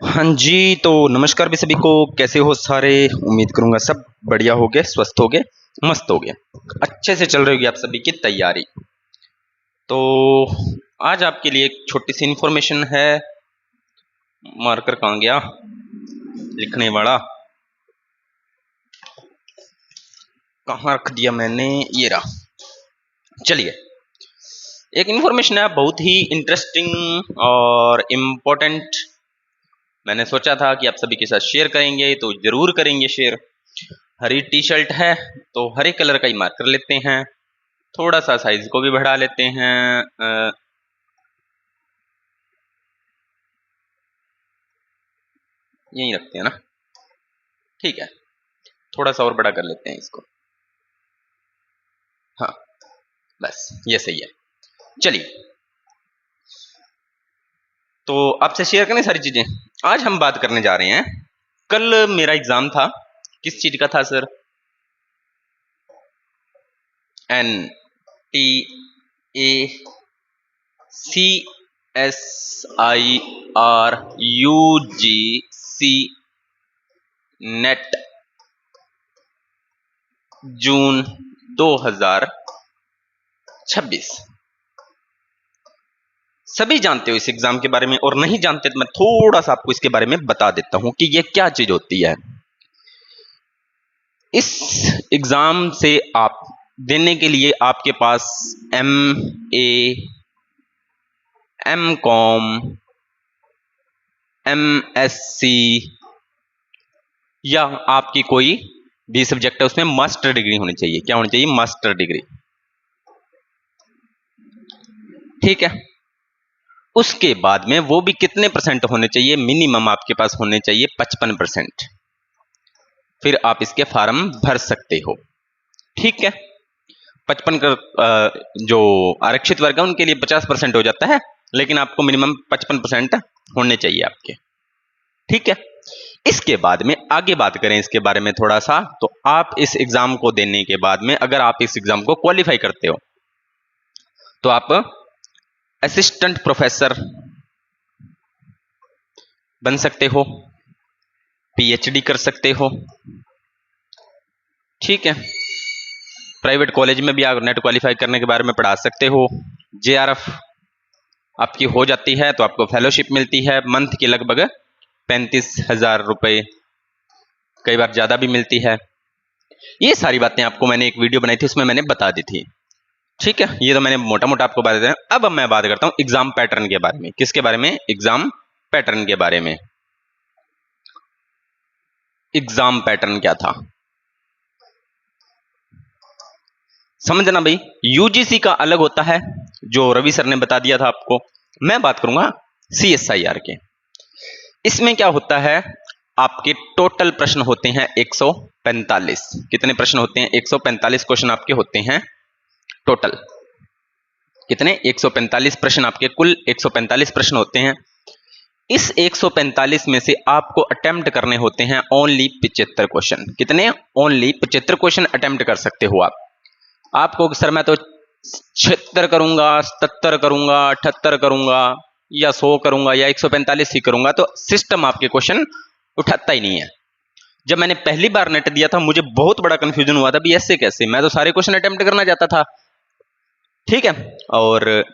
हाँ जी, तो नमस्कार भी सभी को। कैसे हो सारे? उम्मीद करूंगा सब बढ़िया होगे, स्वस्थ होगे, मस्त होगे, अच्छे से चल रही होगी आप सभी की तैयारी। तो आज आपके लिए एक छोटी सी इन्फॉर्मेशन है। मार्कर कहाँ गया लिखने वाला? कहाँ रख दिया मैंने? ये रहा। चलिए, एक इन्फॉर्मेशन है बहुत ही इंटरेस्टिंग और इम्पोर्टेंट। मैंने सोचा था कि आप सभी के साथ शेयर करेंगे, तो जरूर करेंगे शेयर। हरी टी शर्ट है तो हरे कलर का ही मार्कर लेते हैं, थोड़ा सा साइज को भी बढ़ा लेते हैं। यहीं रखते हैं ना, ठीक है। थोड़ा सा और बड़ा कर लेते हैं इसको। हाँ, बस ये सही है। चलिए, तो आपसे शेयर करें सारी चीजें। आज हम बात करने जा रहे हैं, कल मेरा एग्जाम था। किस चीज का था sir? N T A C S I R U G C NET June 2026। सभी जानते हो इस एग्जाम के बारे में, और नहीं जानते तो मैं थोड़ा सा आपको इसके बारे में बता देता हूं कि ये क्या चीज होती है। इस एग्जाम से आप देने के लिए आपके पास MA, MCOM, MSc या आपकी कोई भी सब्जेक्ट है उसमें मास्टर डिग्री होनी चाहिए। क्या होनी चाहिए? Master degree. ठीक है। उसके बाद में वो भी कितने परसेंट होने चाहिए? मिनिमम आपके पास होने चाहिए 55%। फिर आप इसके फॉर्म भर सकते हो। ठीक है। 55 का जो आरक्षित वर्ग है उनके लिए 50% हो जाता है, लेकिन आपको मिनिमम 55% होने चाहिए आपके। ठीक है। इसके बाद में आगे बात करें इसके बारे में थोड़ा सा, तो आप इस एग्जाम को देने के बाद में अगर आप इस एग्जाम को क्वालिफाई करते हो तो आप असिस्टेंट प्रोफेसर बन सकते हो, PhD कर सकते हो। ठीक है। प्राइवेट कॉलेज में भी आप नेट क्वालिफाई करने के बारे में पढ़ा सकते हो। JRF आपकी हो जाती है तो आपको फेलोशिप मिलती है, मंथ की लगभग 35,000 रुपए, कई बार ज्यादा भी मिलती है। ये सारी बातें आपको मैंने एक वीडियो बनाई थी, उसमें मैंने बता दी थी। ठीक है, ये तो मैंने मोटा मोटा आपको बता दिया। अब मैं बात करता हूं एग्जाम पैटर्न के बारे में। किसके बारे में? एग्जाम पैटर्न के बारे में। एग्जाम पैटर्न क्या था समझना भाई। UGC का अलग होता है, जो रवि सर ने बता दिया था आपको। मैं बात करूंगा CSIR के। इसमें क्या होता है, आपके टोटल प्रश्न होते हैं 145। कितने प्रश्न होते हैं? 145 क्वेश्चन आपके होते हैं टोटल। कितने? 145 प्रश्न आपके, कुल 145 प्रश्न होते हैं। इस 145 में से आपको अटेम्प्ट करने होते हैं ओनली 75 क्वेश्चन। कितने? ओनली 75 क्वेश्चन अटेम्प्ट कर सकते हो आप। आपको सर मैं तो 76 करूंगा, 77 करूंगा, 78 करूंगा, या 100 करूंगा, या 145 ही करूंगा, तो सिस्टम आपके क्वेश्चन उठाता ही नहीं है। जब मैंने पहली बार नेट दिया था मुझे बहुत बड़ा कंफ्यूजन हुआ था भी ऐसे कैसे, मैं तो सारे क्वेश्चन अटेम्प्ट करना चाहता था। ठीक है। और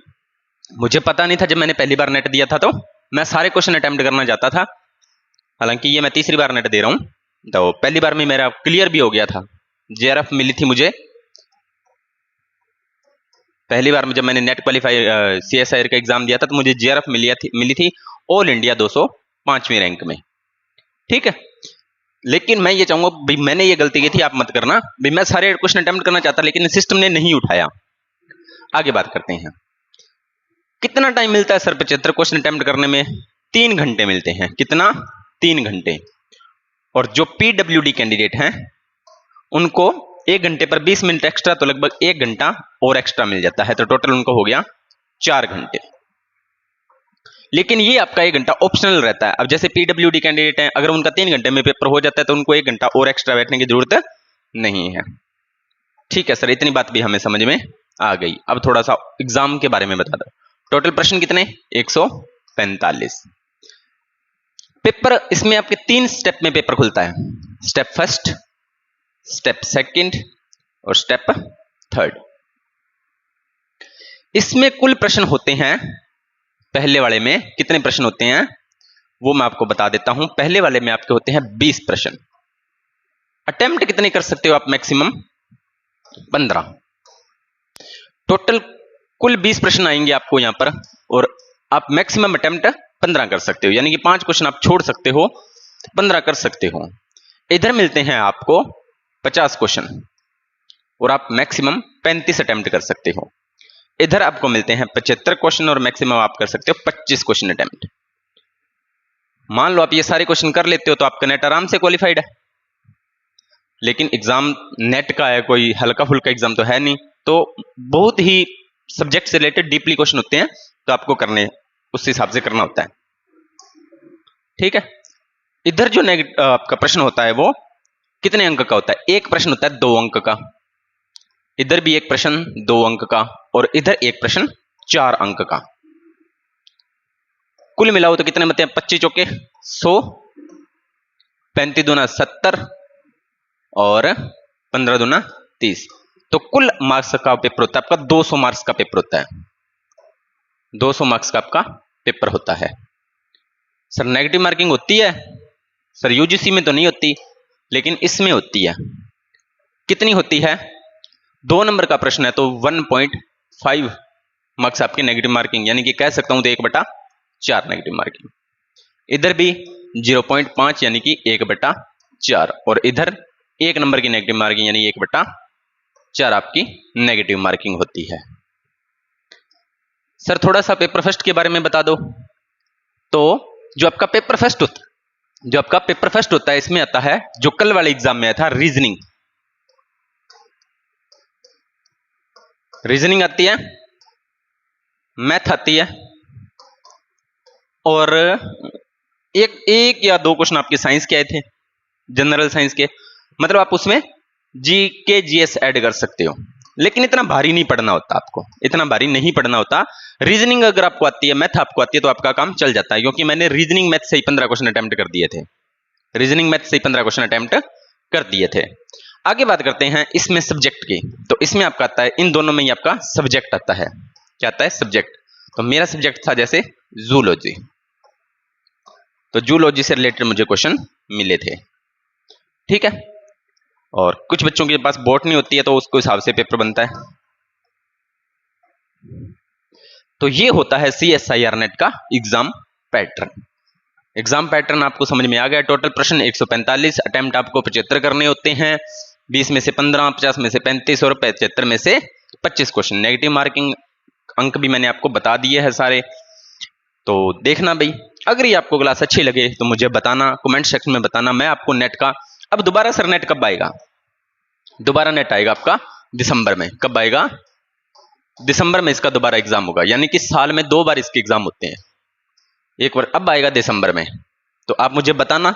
मुझे पता नहीं था, जब मैंने पहली बार नेट दिया था तो मैं सारे क्वेश्चन अटेम्प्ट करना चाहता था। हालांकि ये मैं तीसरी बार नेट दे रहा हूं, तो पहली बार में मेरा क्लियर भी हो गया था। JRF मिली थी मुझे पहली बार में। जब मैंने नेट क्वालिफाई CSIR का एग्जाम दिया था तो मुझे JRF मिली थी ऑल इंडिया 205वें रैंक में। ठीक है। लेकिन मैं ये चाहूंगा भाई, मैंने ये गलती की थी, आप मत करना भाई। मैं सारे क्वेश्चन अटेम्प्ट करना चाहता, लेकिन सिस्टम ने नहीं उठाया। आगे बात करते हैं। कितना टाइम मिलता है सर 75 क्वेश्चन अटेम्प्ट करने में? 3 घंटे मिलते हैं। कितना? 3 घंटे। और जो PWD कैंडिडेट हैं उनको 1 घंटे पर 20 मिनट एक्स्ट्रा, तो लगभग 1 घंटा और एक्स्ट्रा मिल जाता है, तो टोटल उनको हो गया 4 घंटे। लेकिन ये आपका 1 घंटा ऑप्शनल रहता है। अब जैसे PWD कैंडिडेट हैं, अगर उनका 3 घंटे में पेपर हो जाता है तो उनको 1 घंटा और एक्स्ट्रा बैठने की जरूरत नहीं है। ठीक है सर, इतनी बात भी हमें समझ में आ गई। अब थोड़ा सा एग्जाम के बारे में बता दो। टोटल प्रश्न कितने? 145। पेपर इसमें आपके 3 स्टेप में पेपर खुलता है, स्टेप फर्स्ट, स्टेप सेकंड और स्टेप थर्ड। इसमें कुल प्रश्न होते हैं, पहले वाले में कितने प्रश्न होते हैं वो मैं आपको बता देता हूं। पहले वाले में आपके होते हैं 20 प्रश्न। अटेम्प्ट कितने कर सकते हो आप? मैक्सिमम 15। टोटल कुल 20 प्रश्न आएंगे आपको यहां पर, और आप मैक्सिमम अटेम्प्ट 15 कर सकते हो, यानी कि 5 क्वेश्चन आप छोड़ सकते हो, 15 कर सकते हो। इधर मिलते हैं आपको 50 क्वेश्चन और आप मैक्सिमम 35 अटेम्प्ट कर सकते हो। इधर आपको मिलते हैं 75 क्वेश्चन और मैक्सिमम आप कर सकते हो 25 क्वेश्चन अटेम्प्ट। मान लो आप ये सारे क्वेश्चन कर लेते हो तो आपका नेट आराम से क्वालिफाइड है। लेकिन एग्जाम नेट का है, कोई हल्का फुल्का एग्जाम तो है नहीं, तो बहुत ही सब्जेक्ट से रिलेटेड डीपली क्वेश्चन होते हैं, तो आपको करने उस हिसाब से करना होता है। ठीक है। इधर जो आपका प्रश्न होता है वो कितने अंक का होता है? एक प्रश्न होता है 2 अंक का, इधर भी एक प्रश्न 2 अंक का, और इधर एक प्रश्न 4 अंक का। कुल मिलाओ तो कितने बनते हैं? 25 चौके 100, 35 दूना 70 और 15 दूना 30। तो कुल मार्क्स का पेपर होता है आपका 200 मार्क्स का पेपर होता है। 200 मार्क्स का आपका पेपर होता है। सर नेगेटिव मार्किंग होती है? सर यूजीसी में तो नहीं होती, लेकिन इसमें होती है। कितनी होती है? 2 नंबर का प्रश्न है तो 1.5 मार्क्स आपके नेगेटिव मार्किंग, यानी कि कह सकता हूं तो 1/4 नेगेटिव मार्किंग। इधर भी 0.5 यानी कि 1/4, और इधर 1 नंबर की नेगेटिव मार्किंग यानी 1/4 आपकी नेगेटिव मार्किंग होती है। सर थोड़ा सा पेपर फर्स्ट के बारे में बता दो। तो जो आपका पेपर फर्स्ट होता है इसमें आता है, जो कल वाले एग्जाम में आया था, रीजनिंग आती है, मैथ आती है, और एक या 2 क्वेश्चन आपके साइंस के आए थे, जनरल साइंस के। मतलब आप उसमें जीके जीएस ऐड कर सकते हो, लेकिन इतना भारी नहीं पढ़ना होता आपको, इतना भारी नहीं पढ़ना होता। रीजनिंग अगर आपको आती है, मैथ आपको आती है, तो आपका काम चल जाता है, क्योंकि मैंने रीजनिंग मैथ से ही 15 क्वेश्चन अटेम्प्ट कर दिए थे। रीजनिंग मैथ से ही 15 क्वेश्चन अटेम्प्ट कर दिए थे। आगे बात करते हैं इसमें सब्जेक्ट की। तो इसमें आपका आता है, इन दोनों में ही आपका सब्जेक्ट आता है। क्या आता है? सब्जेक्ट। तो मेरा सब्जेक्ट था जैसे जूलॉजी, तो जूलॉजी से रिलेटेड मुझे क्वेश्चन मिले थे। ठीक है। और कुछ बच्चों के पास बॉटनी होती है, तो उसके हिसाब से पेपर बनता है। तो ये होता है CSIR नेट का एग्जाम पैटर्न। एग्जाम पैटर्न आपको समझ में आ गया। टोटल प्रश्न 145, अटेम्प्ट आपको 75 करने होते हैं, 20 में से 15, 50 में से 35 और 75 में से 25 क्वेश्चन। नेगेटिव मार्किंग अंक भी मैंने आपको बता दिए हैं सारे। तो देखना भाई, अगर ये आपको क्लास अच्छी लगे तो मुझे बताना, कमेंट सेक्शन में बताना। मैं आपको नेट का, अब दोबारा सर नेट कब आएगा? दोबारा नेट आएगा आपका दिसंबर में। कब आएगा? दिसंबर में इसका दोबारा एग्जाम होगा, यानी कि साल में 2 बार इसके एग्जाम होते हैं। एक बार अब आएगा दिसंबर में, तो आप मुझे बताना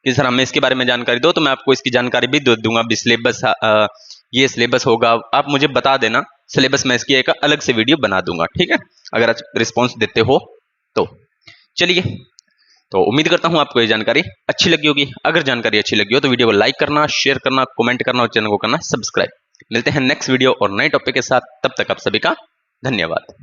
कि सर हमें इसके बारे में जानकारी दो, तो मैं आपको इसकी जानकारी भी दे दूंगा। भी सिलेबस, ये सिलेबस होगा, आप मुझे बता देना सिलेबस, में इसकी एक अलग से वीडियो बना दूंगा। ठीक है, अगर आप रिस्पॉन्स देते हो तो। चलिए, तो उम्मीद करता हूं आपको ये जानकारी अच्छी लगी होगी। अगर जानकारी अच्छी लगी हो तो वीडियो को लाइक करना, शेयर करना, कमेंट करना और चैनल को करना सब्सक्राइब। मिलते हैं नेक्स्ट वीडियो और नए टॉपिक के साथ, तब तक आप सभी का धन्यवाद।